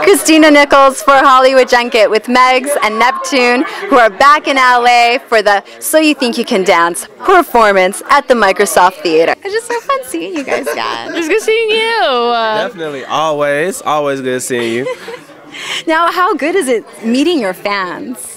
Christina Nichols for Hollywood Junket with Megz and Neptune, who are back in LA for the So You Think You Can Dance performance at the Microsoft Theater. It's just so fun seeing you guys again. It's good seeing you. Definitely, always good seeing you. Now, how good is it meeting your fans?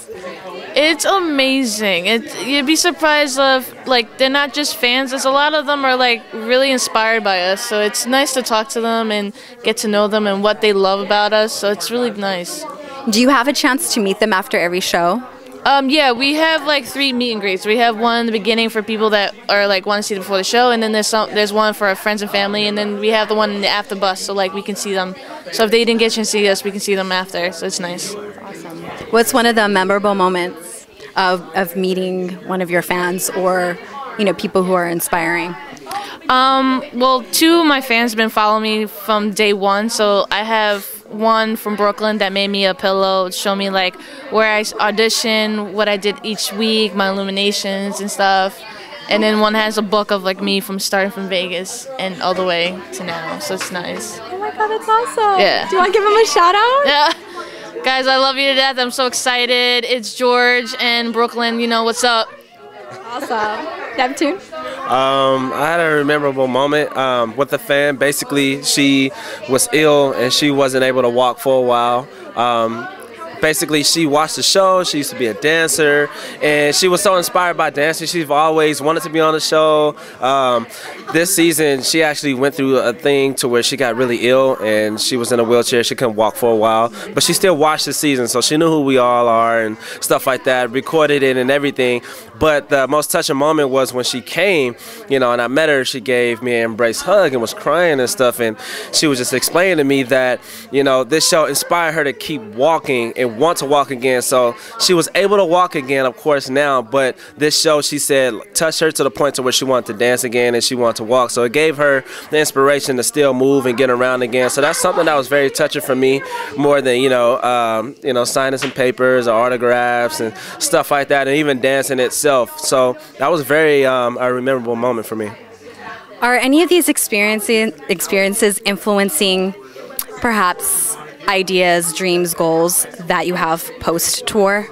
It's amazing. You'd be surprised of, like, they're not just fans. There's a lot of them are, like, really inspired by us. So it's nice to talk to them and get to know them and what they love about us. So it's really nice. Do you have a chance to meet them after every show? Yeah, we have like 3 meet and greets. We have one in the beginning for people that are like want to see them before the show, and then there's one for our friends and family, and then we have the one in the after bus, so like we can see them. So if they didn't get a chance to see us, we can see them after. So it's nice. Awesome. What's one of the memorable moments of meeting one of your fans or people who are inspiring? Well, 2 of my fans have been following me from day 1, so I have one from Brooklyn that made me a pillow, show me like where I audition, what I did each week, my illuminations and stuff. And then one has a book of like me from starting from Vegas and all the way to now, so it's nice. Oh my God, that's awesome. Yeah. Do you want to give him a shout out? Yeah. Guys, I love you to death. I'm so excited. It's George and Brooklyn, you know what's up. Awesome. Neptune? I had a memorable moment with a fan. Basically, she was ill and she wasn't able to walk for a while. Basically, she watched the show. She used to be a dancer, and she was so inspired by dancing. She's always wanted to be on the show. This season, she actually went through a thing to where she got really ill, and she was in a wheelchair. She couldn't walk for a while, but she still watched the season, so she knew who we all are and stuff like that, recorded it and everything. But the most touching moment was when she came, and I met her. She gave me an embrace hug and was crying and stuff, and she was just explaining to me that, this show inspired her to keep walking and want to walk again. So she was able to walk again, of course, now, but this show, she said, touched her to the point to where she wanted to dance again and she wanted to walk. So it gave her the inspiration to still move and get around again. So that's something that was very touching for me, more than signing some papers or autographs and stuff like that, and even dancing itself. So that was very a memorable moment for me. Are any of these experiences influencing perhaps ideas, dreams, goals that you have post-tour?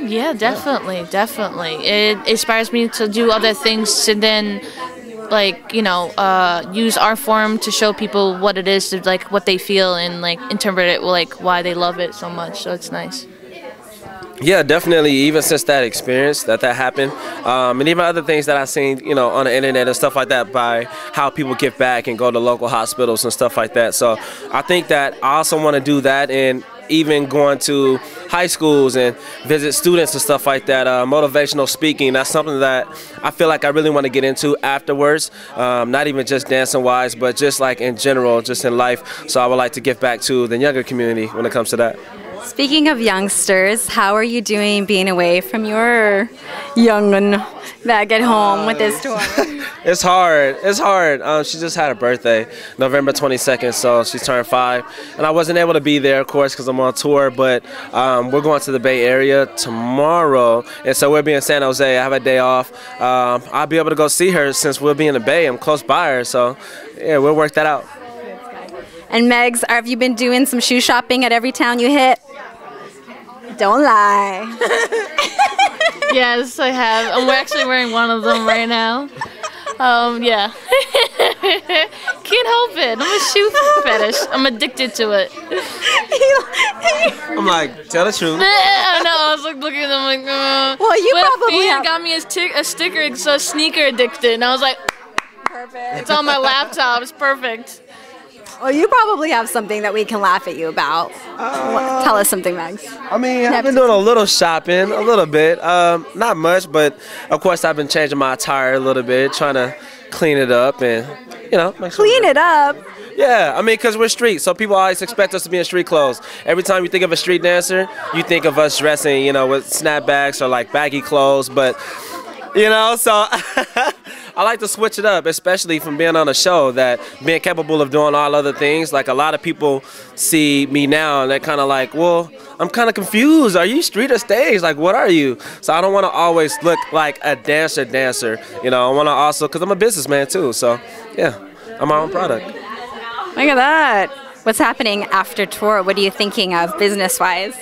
Yeah, definitely. It inspires me to do other things to then, like, use our form to show people what it is, to like what they feel and like interpret it, like why they love it so much. So it's nice. Yeah, definitely. Even since that experience that happened, and even other things that I've seen, on the internet and stuff like that, by how people give back and go to local hospitals and stuff like that. So I think that I also want to do that, and even going to high schools and visit students and stuff like that. Motivational speaking, that's something that I feel like I really want to get into afterwards. Not even just dancing wise, but just like in general, just in life. So I would like to give back to the younger community when it comes to that. Speaking of youngsters, how are you doing being away from your young one back at home with this tour? It's hard. She just had a birthday, November 22nd, so she's turned 5. And I wasn't able to be there, of course, because I'm on tour, but we're going to the Bay Area tomorrow, and so we'll be in San Jose. I have a day off. I'll be able to go see her since we'll be in the Bay. I'm close by her, so yeah, we'll work that out. And Megz, have you been doing some shoe shopping at every town you hit? Don't lie. Yes, I have. I'm actually wearing one of them right now. Yeah. Can't help it. I'm a shoe fetish. I'm addicted to it. I'm like, tell the truth. I know. I was like looking at them like, Well, you probably got me a sticker. It's a sneaker addicted. And I was like, perfect. It's on my laptop. It's perfect. Well, you probably have something that we can laugh at you about. Tell us something, Megz. I mean, I've been doing a little shopping, a little bit. Not much, but of course I've been changing my attire a little bit, trying to clean it up and, make sure. Clean it up? Yeah, I mean, because we're street, so people always expect us to be in street clothes. Every time you think of a street dancer, you think of us dressing, with snapbacks or like baggy clothes, but, so I like to switch it up, especially from being on a show, that being capable of doing all other things. Like, a lot of people see me now and they're kind of like, well, I'm kind of confused. Are you street or stage? Like, what are you? So I don't want to always look like a dancer. I want to also, because I'm a businessman too. So yeah, I'm my own product. Look at that. What's happening after tour? What are you thinking of business-wise?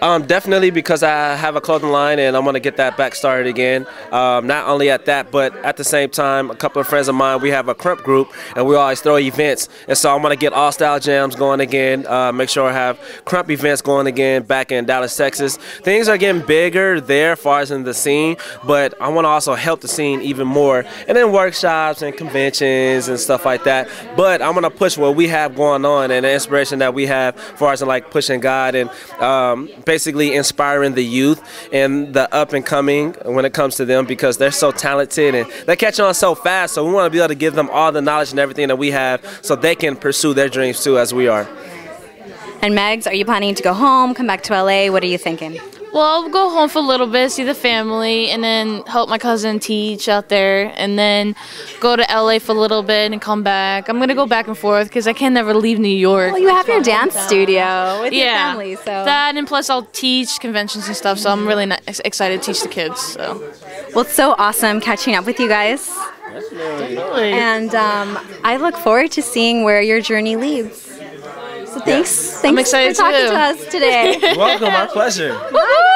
Definitely, because I have a clothing line and I'm going to get that back started again. Not only at that, but at the same time, a couple of friends of mine, we have a crump group and we always throw events. And so I'm going to get All Style Jams going again, make sure I have crump events going again back in Dallas, Texas. Things are getting bigger there as far as in the scene, but I want to also help the scene even more. And then workshops and conventions and stuff like that. But I'm going to push what we have going on and the inspiration that we have as far as in, like, pushing God and basically inspiring the youth and the up and coming when it comes to them, because they're so talented and they catch on so fast. So we want to be able to give them all the knowledge and everything that we have so they can pursue their dreams too, as we are. And Megz, are you planning to go home, come back to LA? What are you thinking? Well, I'll go home for a little bit, see the family, and then help my cousin teach out there, and then go to LA for a little bit and come back. I'm going to go back and forth because I can never leave New York. Well, you have your dance studio with your family, so. That, and plus I'll teach conventions and stuff, so I'm really excited to teach the kids. So. Well, it's so awesome catching up with you guys. Definitely. And I look forward to seeing where your journey leads. So thanks I'm excited for talking too. to us today. Welcome, our pleasure. Woo!